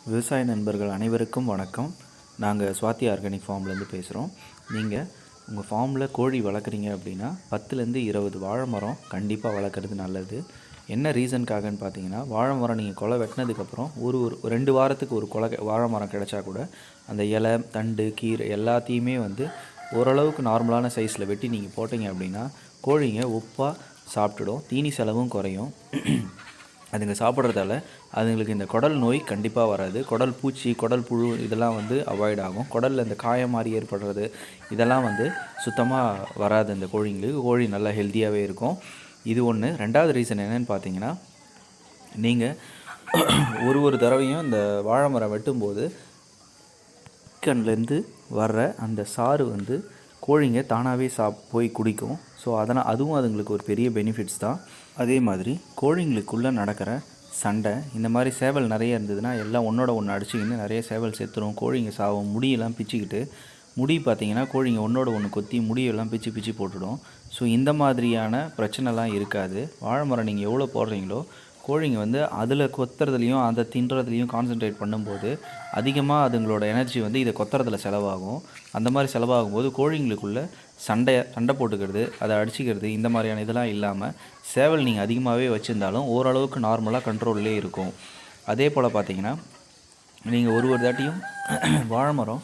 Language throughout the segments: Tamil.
விவசாய நண்பர்கள் அனைவருக்கும் வணக்கம். நாங்கள் சுவாதி ஆர்கானிக் ஃபார்ம்லேருந்து பேசுகிறோம். நீங்கள் உங்கள் ஃபார்மில் கோழி வளர்க்குறீங்க அப்படின்னா 10லேருந்து 20 வாழை மரம் கண்டிப்பாக வளர்க்குறது நல்லது. என்ன ரீசனுக்காகன்னு பார்த்தீங்கன்னா, வாழை மரம் நீங்கள் குலை வெட்டினதுக்கப்புறம் ஒரு 2 வாரத்துக்கு ஒரு வாழை மரம் கிடைச்சா கூட அந்த இலை, தண்டு, கீரை எல்லாத்தையுமே ஓரளவுக்கு நார்மலான சைஸில் வெட்டி நீங்கள் போட்டிங்க அப்படின்னா கோழிங்க உப்பாக சாப்பிட்டுடும். தீனி செலவும் குறையும். அதுங்க சாப்பிட்றதால அதுங்களுக்கு இந்த குடல் நோய் கண்டிப்பாக வராது. குடல் பூச்சி, குடல் புழு இதெல்லாம் அவாய்ட் ஆகும். குடலில் இந்த காயம் மாதிரி ஏற்படுறது இதெல்லாம் சுத்தமாக வராது. இந்த கோழிங்களுக்கு கோழி நல்லா ஹெல்த்தியாகவே இருக்கும். இது ஒன்று. ரெண்டாவது ரீசன் என்னென்னு பார்த்தீங்கன்னா, நீங்கள் ஒரு தடவையும் இந்த வாழை மரம் வெட்டும்போது கண்லேருந்து வர்ற அந்த சாறு கோழிங்க தானாகவே போய் குடிக்கும். ஸோ அதுவும் அதுங்களுக்கு ஒரு பெரிய பெனிஃபிட்ஸ் தான். அதே மாதிரி கோழிங்களுக்குள்ளே நடக்கிற சண்டை, இந்த மாதிரி சேவல் நிறைய இருந்ததுன்னா எல்லாம் ஒன்றோட ஒன்று அடிச்சுக்கின்னு நிறைய சேவல் செத்துரும். கோழிங்க சாவும். முடியெல்லாம் பிச்சுக்கிட்டு முடி பார்த்திங்கன்னா கோழிங்க ஒன்றோட ஒன்று கொத்தி முடியெல்லாம் பிச்சு போட்டுடும். ஸோ இந்த மாதிரியான பிரச்சனைலாம் இருக்காது. வாழை மரம் நீங்கள் எவ்வளோ போடுறீங்களோ கோழிங்க அதில் கொத்துறதுலையும் அதை தின்றதுலையும் கான்சென்ட்ரேட் பண்ணும்போது அதிகமாக அதுங்களோட எனர்ஜி இதை கொத்துறதுல செலவாகும். அந்த மாதிரி செலவாகும்போது கோழிங்களுக்குள்ளே சண்டை போட்டுக்கிறது, அதை அடிச்சிக்கிறது இந்த மாதிரியான இதெல்லாம் இல்லாமல் சேவல் நீங்கள் அதிகமாகவே வச்சுருந்தாலும் ஓரளவுக்கு நார்மலாக கண்ட்ரோல்லே இருக்கும். அதே போல் பார்த்தீங்கன்னா, நீங்கள் ஒரு தாட்டியும் வாழை மரம்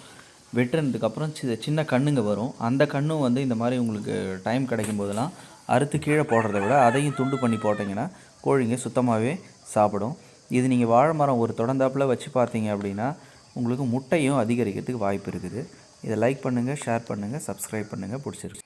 வெட்டுறதுக்கப்புறம் சின்ன கண்ணுங்க வரும். அந்த கண்ணும் இந்த மாதிரி உங்களுக்கு டைம் கிடைக்கும் போதெல்லாம் அறுத்து கீழே போடுறத விட அதையும் துண்டு பண்ணி போட்டிங்கன்னா கோழிங்க சுத்தமாகவே சாப்பிடும். இது நீங்கள் வாழை மரம் ஒரு தொடர்ந்தாப்பில் வச்சு பார்த்தீங்க அப்படின்னா உங்களுக்கு முட்டையும் அதிகரிக்கிறதுக்கு வாய்ப்பு இருக்குது. இதை லைக் பண்ணுங்கள், ஷேர் பண்ணுங்கள், சப்ஸ்கிரைப் பண்ணுங்கள். பிடிச்சிருக்கு.